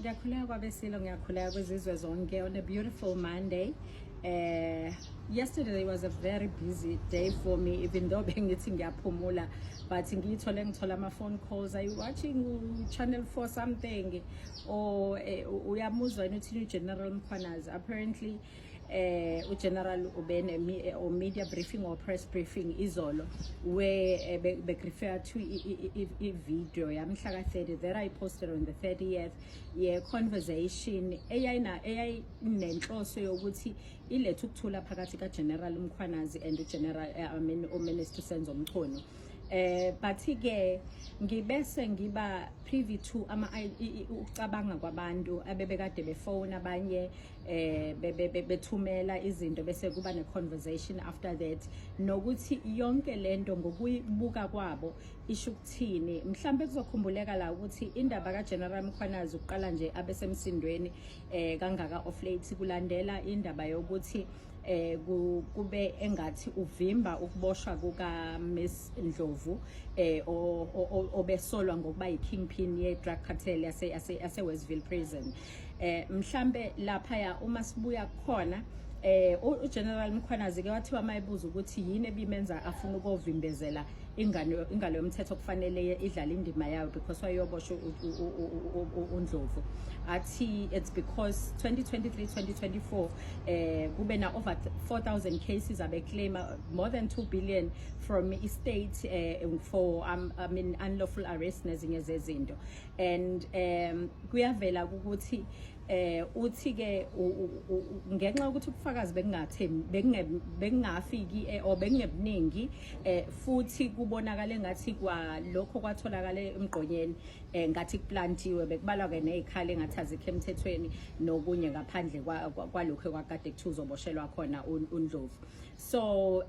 Ngiyakhuleka kwabesilo, ngiyakhuleka kwezizwe zonke on a beautiful Monday. Yesterday was a very busy day for me, even though bengithi ngiyaphumula, but ngithola ama phone calls. Are you watching Channel 4 something? Or uyamuzwa ukuthi General Mkhwanazi apparently General ubene or media briefing or press briefing izolo where be refer to a video yamhla ka 30 that I posted on the 30th conversation eyayinenhloso yokuthi ilethe ukuthula phakathi ka General Mkhwanazi and General Minister Senzo Mchunu. But ke ngibese ngiba privy to ama ucabanga kwabantu abebekade befone abanye bethumela izinto bese kuba ne conversation after that nokuthi yonke lento ngokuyibuka kwabo isho ukuthini. Mhlambe kuzokhumbuleka la ukuthi indaba ka General Mkhwanazi uqala nje abesemsindweni kangaka of late kulandela indaba yokuthi kube engathi uvimba ukuboshwa kuka Miss Ndlovu obesolwa ngokuba yi-kingpin ye-drug cartel yase Westville prison. Mhlambe lapha ya uma sibuya khona uGeneral Mkhwanazi ke wathiwa mayibuza ukuthi yini ebimenza afuna ukuvimbezela ingalo yomthetho kufanele idlala indima yayo because wayoboshwa uNdlovu. Athi it's because 2023-2024 kube na over 4,000 cases abeclaim more than 2 billion from estate for unlawful arrest nezinye zezinto, and kuyavela ukuthi uthi ke ngenxa ukuthi ubufakazi bengingafiki or bengebuningi futhi kubonakala ngathi kwalokho kwatholakala emgqonyeni ngathi kuplantiwe bekubalwa ke nezikhali engathi emthethweni nokunye ngaphandle kwalokho kwakade kuthuzoboshelwa khona uNdlovu. So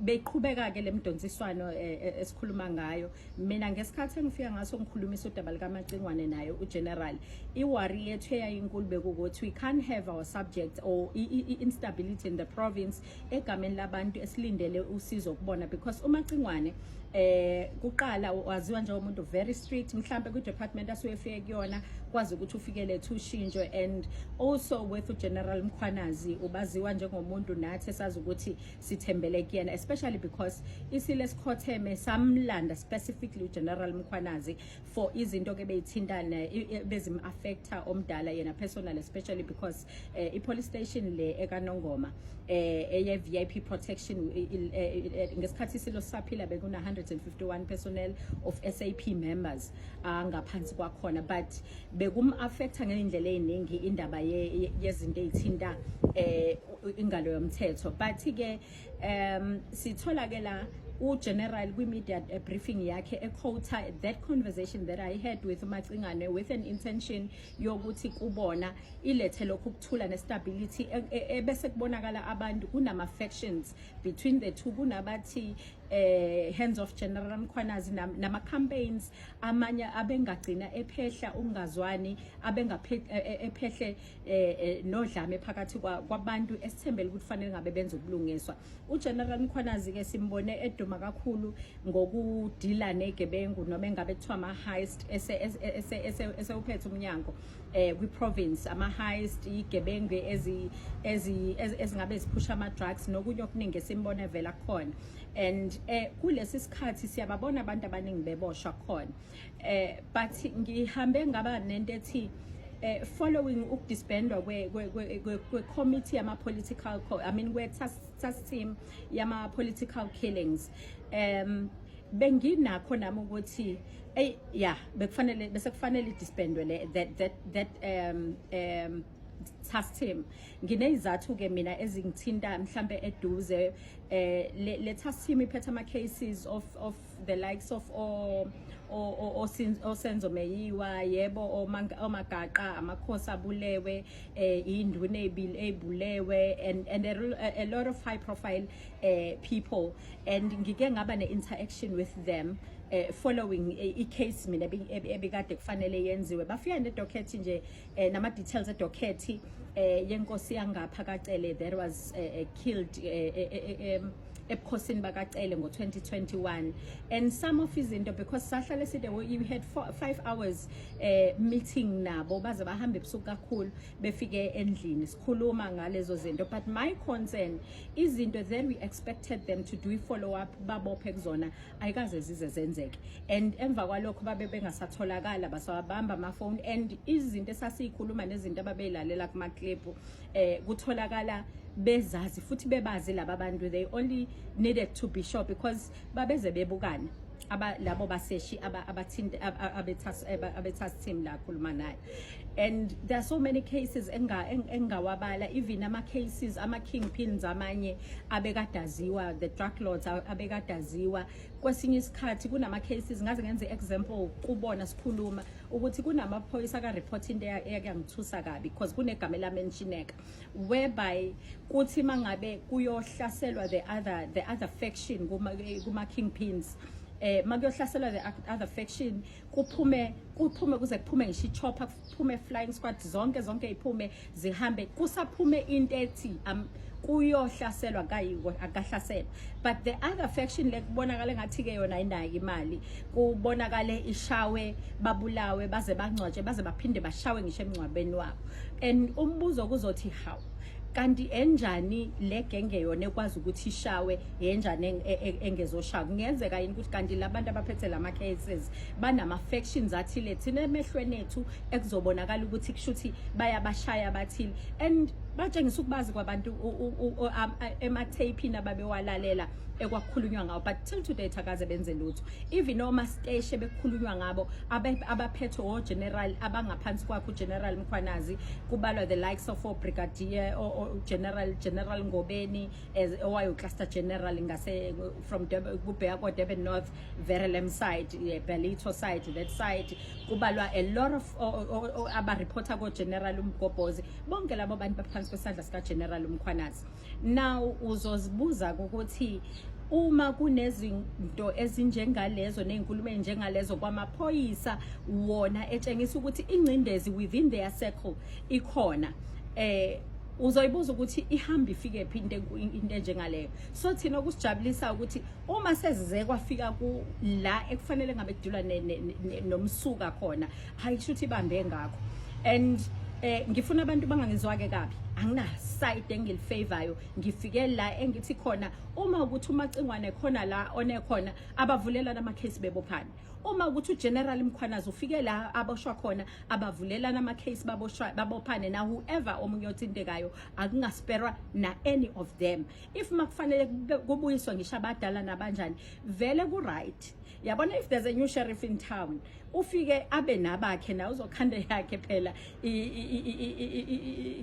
beqhubeka ke lemdonsiswano esikhuluma ngayo. Mina ngesikhathi engifika ngaso ngikhulumisa udaba lika Macingwane nayo uGeneral iwari yethu eyayinkulu bekuthi we can't have our subject or instability in the province egameni labantu esilindele usizo kubona, because uMacingwane kuqala waziwa nje umuntu very strict mhlambe ku department asuyefike kuyona kwazi ukuthi ufikele ushintsho, and also with uGeneral Mkhwanazi ubaziwa njengomuntu nathi esazi ukuthi sithembele kuyena, especially because isile sikhotheme samlanda specifically uGeneral Mkhwanazi for izinto ke beyithintana bezim affecta omdala yena personal, especially because police station le eKanongoma eye VIP protection ngesikhathi silo saphila bekuna 151 personnel of SAP members ngaphansi kwakhona, but bekum affecta ngendlela eziningi indaba yezinto ezithinta ingalo yomthetho. But ke sithola ke la uGeneral kwi-media briefing yakhe equota that conversation that I had with Macingwane with an intention yokuthi kubona ilethe lokhu ukuthula nestability ebese kubonakala abantu kunama factions between the two, kunabathi hands of General Mkhwanazi nama campaigns amanye abengagcina ephehla ungazwani ephehle nodlame phakathi kwabantu esithembele ukuthi fanele ngabe benze ubulungiswa. uGeneral Mkhwanazi ke simbone eduma kakhulu ngokudila negebengu noma engabe kuthiwa ama heist ese uphethe umnyango kwi province, ama heist igebengu ezingabe ziphusha ama drugs nokunye okuningi esimbone vela khona, and kulesi sikhathi siyababona abantu abaningi beboshwa khona, but ngihambe ngaba nento ethi following ukudisbandwa kwe committee yama political kwe task team yama political killings, benginakho nami ukuthi bese kufanele disbandwe that task team. Nginezathu ke mina ezingithinta mhlambe eduze le task team iphethe ama cases of the likes of Senzo Meyiwa, yebo omagaqa amakhosi abulewe, induna ezibulewe, and a lot of high profile people, and ngike ngaba ne interaction with them following case mina ebikade kufanele yenziwe. Bafika ne docket nje nama details e docket yenkosi yangapha kaCele that was killed ebukhosini bakacele ngo-2021, and some of izinto because sahlale side we had 5 hours meeting nabo baze bahambe ebusuku kakhulu befike endlini sikhuluma ngalezo zinto. But my concern izinto that we expected them to do follow up babophe kuzona ayikaze zize zenzeke, and emva kwalokho babe bengasatholakala basawabamba amafoni, and izinto esasiyikhuluma nezinto ababeyilalela kuma clip kutholakala bezazi futhi bebazi laba bantu. They only needed to be sure because babeze bebukana labo baseshi abetask team la khuluma naye. And there are so many cases engawabala, even ama cases ama kingpins amanye abekadaziwa, the drug lords abekadaziwa. Kwesinye isikhathi kunama cases ngaze ngenze example kubona sikhuluma ukuthi kunamaphoyisa aka report into eyakangithusa kabi because kunegama la mentioneka whereby kuthi mangabe kuyohlaselwa the other faction kuma kingpins makuyohlaselwa the other faction kuphume kuze kuphume ngisho ichopper kuphume flying squad zonke iphume zihambe kusaphume into ethi kuyohlaselwa kayiwo akahlaselwa, but the other faction lekubonakala ngathi ke yona ayinayo imali, kubonakale ishawe babulawe baze bangcwatshe baze baphinde bashawe ngisho emncwabeni wabo. And umbuzo kuzothi how kanti enjani le genge yona ekwazi ukuthi ishawe enjani engezoshawa? Kungenzeka yini ukuthi kanti labantu abaphethe lama cases banama factions athile thina emehlweni ethu ekuzobonakala ukuthi kushuthi bayabashaya abathile, and batshengisa ukubazi kwabantu ema-taping ababewalalela ekwakhulunywa ngawo, but till today thakaze benze lutho. Even noma stage bekukhulunywa ngabo abaphethe o general abangaphansi kwakho General Mkhwanazi, kubalwa the likes of Brigadier or General Ngobeni as owayo cluster general ngase from Durban North, Verulam side, Bellito side, that side, kubalwa a lot of aba reporter go General Mgobhozi, bonke labo bantu baphansi kwesandla sika General Mkhwanazi. Now uzozibuza ukuthi uma kunezinto ezinjengalezo nezinkulumo ezinjengalezo kwamaphoyisa wona etshengisa ukuthi ingcindezi within their circle ikhona, uzoyibuza ukuthi ihamba ifike phi into enjengaleyo. So thina kusijabulisa ukuthi uma sezize kwafika ku la ekufanele ngabe kudulwa nomsuka khona hayishuthi ibambe ngakho. And ngifuna abantu bangangizwake kabi, angina side engilifavorayo, ngifike la engithi khona uma ukuthi umacingwane khona la onekhona abavulela nama case bebophana. Uma ukuthi uGeneral Mkhwanazi ufike la aboshwa khona abavulela nama case babophane na whoever omunye othintekayo akungasperwa na any of them. If makufanele kubuyiswa ngisho abadala nabanjani vele ku right. Yabona if there's a new sheriff in town ufike abe nabakhe na uzokhanda yakhe phela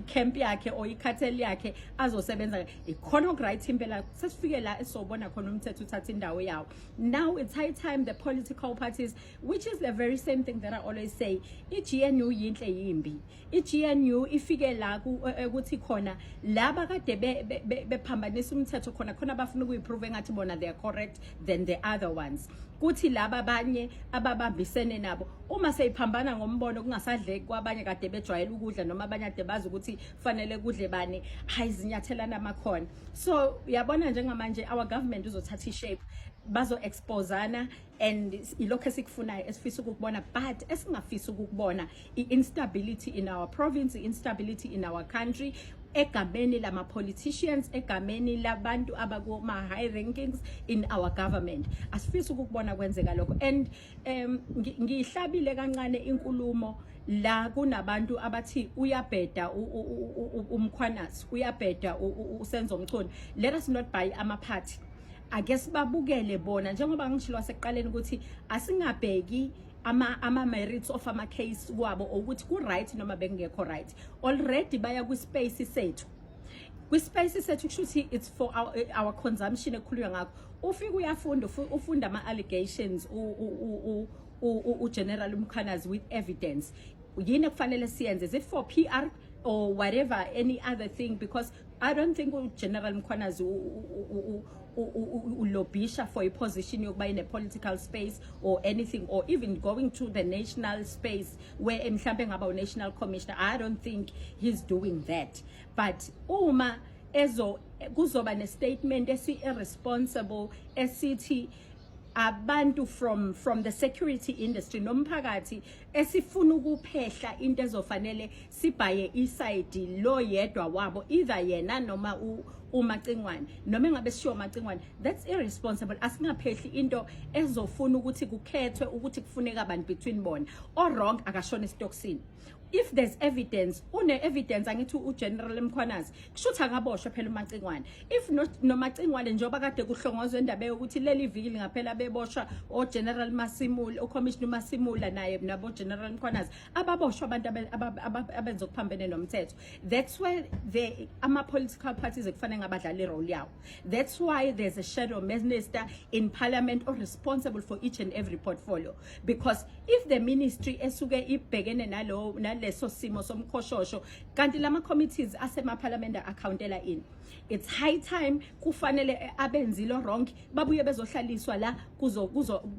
camp yakhe or icartel yakhe azosebenza ikhona right impela sesifike la esobona khona umthetho uthatha indawo yawo. Now it's high time the political parties, which is the very same thing that I always say, iGNU yinhle yimbi, iGNU ifike la ukuthi khona laba kade bephambanisa umthetho khona abafuna ukuyiprove ngathi bona they are correct than the other ones. Kuthi laba abanye ababambisene nabo uma seyiphambana ngombono kungasadleki kwabanye kade bejwayela ukudla noma abanye ade bazi ukuthi fanele kudle bani hayi zinyathelana amakhona. So yabona njengamanje our government uzothatha ishape bazo exposeana, and ilokho esikufunayo esifisa ukubona, but esingafisa ukubona instability in our province, instability in our country, egameni lama politicians, egameni labantu abakuma high rankings in our government. Asifisa ukubona kwenzeka lokho. And ngihlabile kancane inkulumo la kunabantu abathi uyabheda uMkhwanazi, uyabheda uSenzo Mchunu. Let us not buy ama party. I guess babukele bona njengoba ngishilo wasekuqaleni ukuthi asingabheki ama merits of ama case wabo ukuthi ku right noma bengekho right. Already baya ku space sethu. Ku space sethu kushuthi it's for our consumption ekhulunywa ngakho. Ufika uyafunda ufunda ama allegations uGeneral Mkhwanazi with evidence. Yini kufanele siyenze? Is it for PR or whatever any other thing? Because I don't think General Mkhwanazi ulobisha for a position yokuba in a political space or anything, or even going to the national space where mhlambe ngaba national commissioner. I don't think he's doing that. But uma kuzoba ne-statement esi-irresponsible esithi abantu from the security industry nomphakathi esifuna ukuphehla into ezofanele sibhaye iside lo yedwa wabo either yena noma uMacingwane noma engabe sisho uMacingwane. That's irresponsible. Asingaphehli into ezofuna ukuthi kukhethwe ukuthi kufuneka abantu between bona or wrong akashona esitokisini. If there's evidence, evidence angithi uGeneral Mkhwanazi kushuthi akaboshwe phela uMacingwane. If no Macingwane njengoba kade kuhlongozwe indaba yokuthi leli viki ngaphela beboshwa oGeneral Masimula, uCommissioner Masimula naye nabo General Mkhwanazi ababoshwa abantu abenzokuphambene nomthetho. That's where ama-political parties ekufanele ngabadlala irole yawo. That's why there's a shadow minister in parliament or responsible for each and every portfolio, because if the ministry esuke ibhekene leso simo somkhoshosho kanti lama committees asema-parliament accountela in, it's high time kufanele abenzilo wrong babuye bezohlaliswa la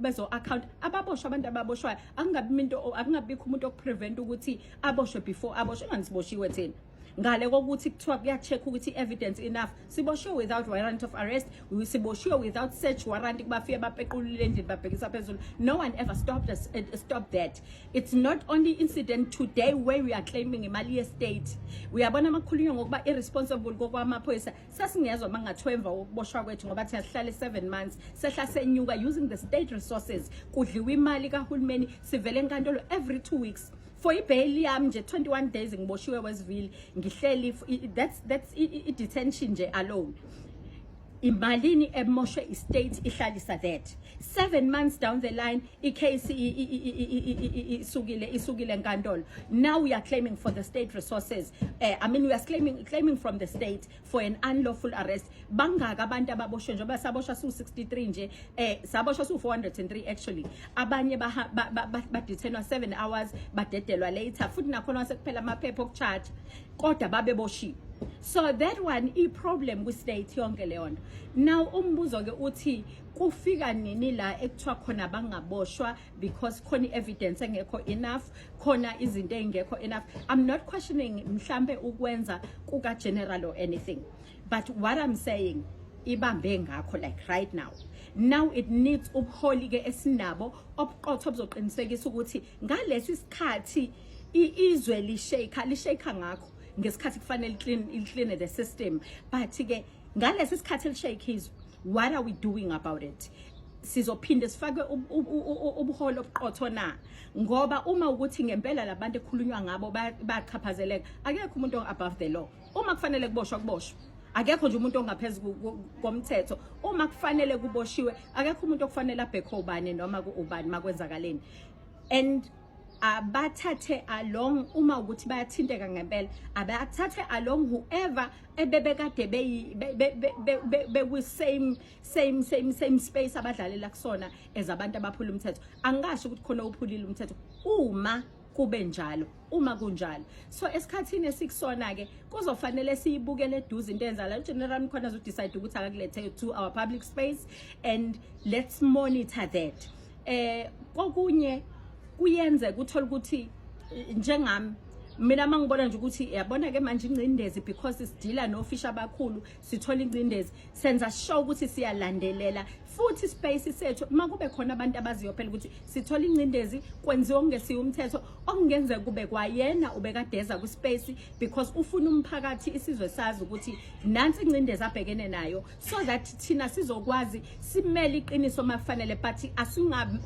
bezo account ababoshwa abantu ababoshwayo. Akungabikho umuntu okuprevent ukuthi aboshwe before aboshwe. Ngisiboshiwe thina ngale kokuthi kuthiwa kuya-check ukuthi evidence enough. Siboshiwe without warrant of arrest, siboshiwe without search warrant, bafike bapequlule endlini babhekisa phezulu. No one ever stopped us. Stop that. It's not only incident today where we are claiming imali ye-state. Uyabona amakhulunywa ngokuba irresponsible kokwamaphoyisa sasingezwa mangathiwa emva ukuboshwa kwethu ngoba thina sihlale 7 months sehla senyuka using the state resources, kudliwa imali kahulumeni, sivele enkantolo every 2 weeks. For ibail yami nje 21 days ngiboshiwe Westville ngihleli. That's detention nje alone. Imalini emoshwe estate ihlalisa that 7 months down the line icase isukile enkantolo. Now we are claiming for the state resources. We are claiming from the state for an unlawful arrest. Bangaka abantu ababoshwe njengoba saboshwa su-63 nje, saboshwa su-403 actually. Abanye badethenwa 7 hours badedelwa later futhi nakhona sekuphela amaphepha okucharge kodwa babeboshiwe. So that one problem with state yonke leyo. Now umbuzo ke uthi kufika nini la ekuthiwa khona bangaboshwa because khona evidence engekho enough, khona izinto engekho enough. I'm not questioning mhlambe ukwenza kuka general or anything, but what I'm saying ibambe ngakho like right now it needs ubuholi ke esinabo obuqotho obuzoqinisekisa ukuthi ngalesi sikhathi izwe lisheka ngakho ngesikhathi kufanele clean the system, but ke ngalesi sikhathi lishake izwe. What are we doing about it? Sizophinde sifake ubuholo obuqotho na, ngoba uma ukuthi ngempela labantu ekhulunywa ngabo baqhaphazeleka akekho umuntu above the law. Uma kufanele kuboshwa akekho nje umuntu ongaphezulu komthetho. Uma kufanele kuboshiwe akekho umuntu okufanele abhekho ubani noma ubani makwenzakaleni. And abathathe along uma ukuthi bayathinteka ngempela, abathathe along whoever ebebekade be same space abadlalela kusona as abantu abaphula umthetho. Angasho ukuthi khona uphulile umthetho uma kube njalo, uma kunjalo. So esikhathini esikusona ke kuzofanele siyibukele eduze into enzala. General Mkhwanazi udecide ukuthi akakulethe to our public space and let's monitor that. Kokunye kuyenze kuthola ukuthi njengami mina mangibona nje ukuthi yabona ke manje ingcindezi because sidila nofisha abakhulu sithola ingcindezi senza sure ukuthi siyalandelela futhi space sethu makube khona abantu abaziyo phela ukuthi sithola ingcindezi kwenziwa ngesiyo umthetho okungenza kube kwayena ubekadeza ku space because ufuna umphakathi isizwe sazi ukuthi nansi ingcindezi abhekene nayo so that thina sizokwazi simele iqiniso mafanele but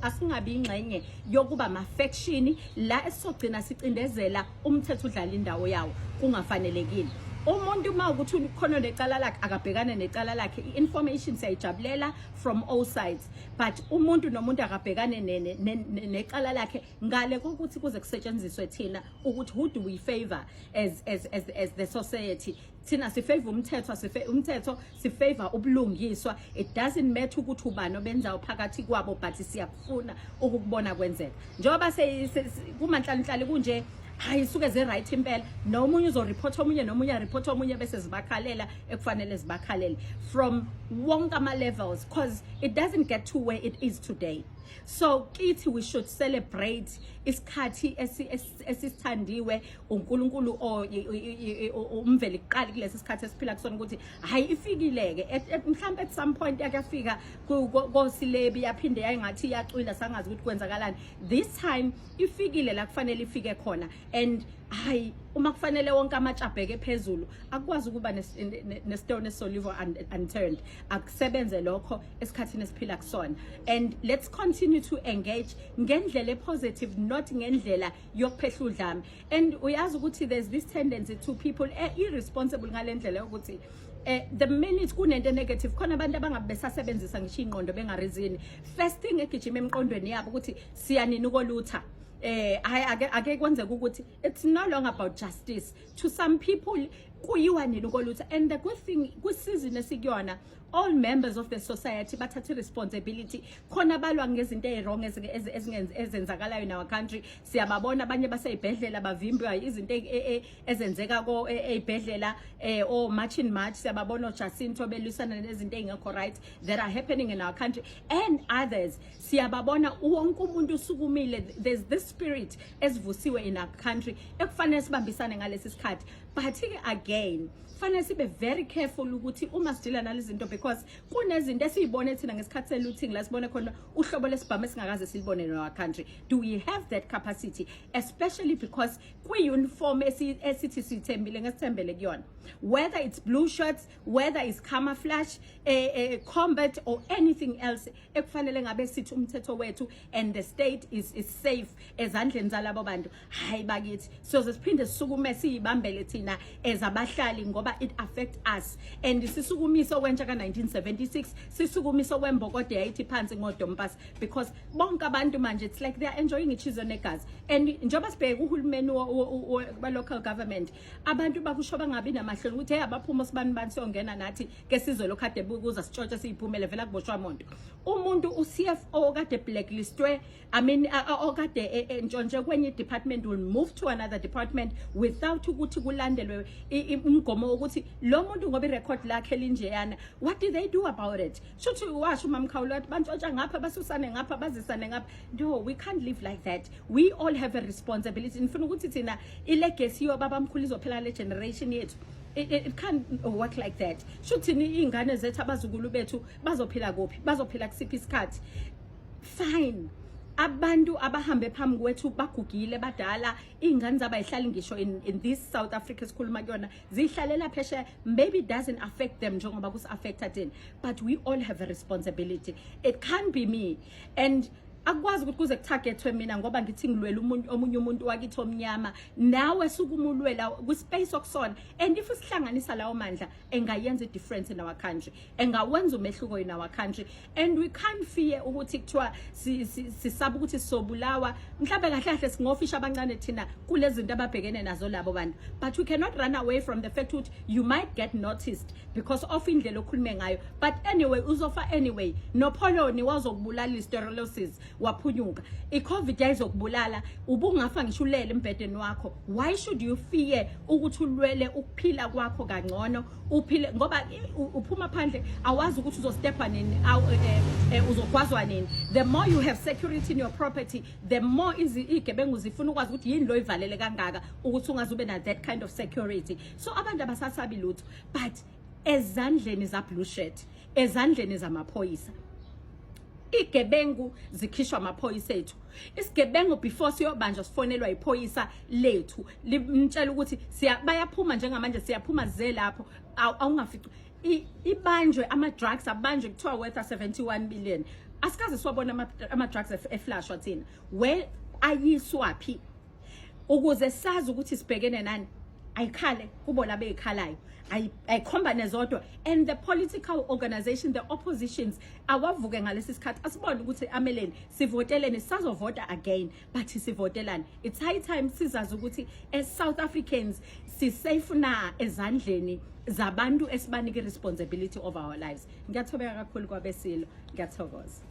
asingabi ingxenye yokuba ma-faction la esizogcina sicindezela umthetho udlala indawo yawo kungafanelekile. Umuntu uma ukuthi ukhona necala lakhe akabhekane necala lakhe, i-information siyayijabulela from all sides, but umuntu nomuntu akabhekane necala lakhe ngale kokuthi kuze kusetshenziswe thina ukuthi who do we favor as the society. Thina sifavor umthetho sifavor ubulungiswa. It doesn't matter ukuthi ubani obenzayo phakathi kwabo, but siyafuna ukubona kwenzeka njengoba kumanhlanhlali kunje hayi suke ze right impela nomunye uzoreport omunye nomunye report omunye bese zibakhalela ekufanele zibakhalele from wonke ama levels because it doesn't get to where it is today. So kithi we should celebrate isikhathi esithandiwe uNkulunkulu umveli iqali kulesi sikhathi esiphila kusona ukuthi hayi ifikileke mhlawumbe at some point yakafika koSilebi yaphinde yayingathi iyacwila sangazi ukuthi kwenzakalani. This time ifikile la kufanele ifike khona, and hayi uma kufanele wonke amatshe abheke phezulu akwazi ukuba nesitone esolivo unturned. Akusebenze lokho esikhathini esiphila kusona, and let's continue to engage ngendlela positive, not ngendlela yokuphehla udlame. And uyazi ukuthi there's this tendency to people irresponsible ngalendlela ukuthi the minute kunento negative khona abantu abangabe besasebenzisa ngisho ingqondo bengarizini, first thing egijima emqondweni yabo ukuthi siyanini ukolutha. Ake kwenzeka ukuthi it's no longer about justice to some people, kuyiwa nini ukolutha. And the good thing kusizini esikuyona, all members of the society bathathe responsibility khona balwa ngezinto ezwrong ezenzakalayo in our country. Siyababona abanye baseyibhedlela bavimbwa izinto ezenzeka ko ezibhedlela or march in march. Siyababona Jacinto belusana nezinto ezingekho right that are happening in our country, and others siyababona wonke umuntu usukumile. There's this spirit esivusiwe in our country ekufanele sibambisane ngalesi sikhathi. But again kufanele sibe very careful ukuthi uma sidila nalezi zinto, because kunezinto esizibone thina ngesikhathi selooting la sibone khona uhlobo lesibhamu esingakaze silibone in our country. Do we have that capacity, especially because kwi-uniform esithi sithembile ngesithembele kuyona, whether it's blue shirts, whether it's camouflage, combat or anything else ekufanele ngabe sithi umthetho wethu and the state is safe ezandleni zalabo bantu. Hayi bakithi so siphinde sisukume siyibambele thina ezabahlali ngoba it affect us. And sisukumiso kwentsha ka1976, sisukumiso kwembokode yayithi phansi ngoDompasi, because bonke abantu manje it's like they are enjoying ichizo negazi. And njoba sibheka uhulumeni wa local government, abantu bakusho bangabi namahloni ukuthi hey abaphuma sibani bani siyongena nathi ke sizwe lokhade bukuza sitshotshe siyiphumele vela kuboshwa umuntu. Umuntu uCFO kade blacklistwe, I mean okade entshontshe kwenye department will move to another department without ukuthi kulandelwe umgomo ukuthi lo muntu ngoba irecord lakhe linjeyana. What did they do about it? Shothi washo uMamkhawulo wathi bantshontsha ngapha basusane ngapha bazisane ngapha. No, we can't live like that. We all have a responsibility. Ngifuna ukuthi thina ilegacy yobaba mkhulu izophela le generation yethu. It can't work like that. Shothi ingane zethu abazukulu bethu bazophila kuphi, bazophila kusiphi isikhathi. Fine, abantu abahambe phambi kwethu bagugile badala, ingane zabayihlali ngisho in this South Africa sikhuluma kuyona zihlalela pheshe, maybe it doesn't affect them njengoba kus affecta thina, but we all have a responsibility. It can't be me, and akwazi ukuthi kuze kutargethwe mina ngoba ngithi ngilwela omunye umuntu wakithi omnyama, nawe sukumulwela ku space okusona. And if sihlanganisa lawo mandla engayenza difference in our country, engawenza umehluko in our country, and we can't fear ukuthi kuthiwa sisaba ukuthi sobulawa mhlawumbe kahle kahle singofisha abancane thina kulezi zinto ababhekene nazo labo bantu. But we cannot run away from the fact that you might get noticed because of indlela okhulume ngayo. But anyway uzofa anyway. No poloni wazokubulala listeriosis waphunyuka, iCovid yayizokubulala ubungafa ngisho ulele embedeni wakho. Why should you fear ukuthi ulwele ukuphila kwakho kangcono, uphile ngoba uphuma phandle awazi ukuthi uzostepa nini uzogwazwa nini. The more you have security in your property, the more izigebengu zifuna ukwazi ukuthi yini lo ivalele kangaka ukuthi ungazube na that kind of security. So abantu abasasabi lutho, but ezandleni za blue shirt, ezandleni zamaphoyisa. Igebengu zikhishwa amaphoyisa ethu. Isigebengu before siyobanja sifonelwa iphoyisa lethu limtshela ukuthi bayaphuma njengamanje siyaphuma ze lapho awungafici ibanjwe ama drugs abanjwe kuthiwa worth 71 billion. Asikaze siwabona ama drugs eflashwa thina. Well ayiswaphi ukuze sazi ukuthi sibhekene nani. Ayikhale kubo labe ekhalayo, ayikhomba nezodwa. And the political organization, the oppositions awavuke ngalesi sikhathi asibone ukuthi ameleni sivoteleni, sazovota again but sivotelani. It's high time sizazi ukuthi as South Africans si safe na ezandleni zabantu esibanike responsibility of our lives. Ngiyathobeka kakhulu kwabesilo, ngiyathokoza.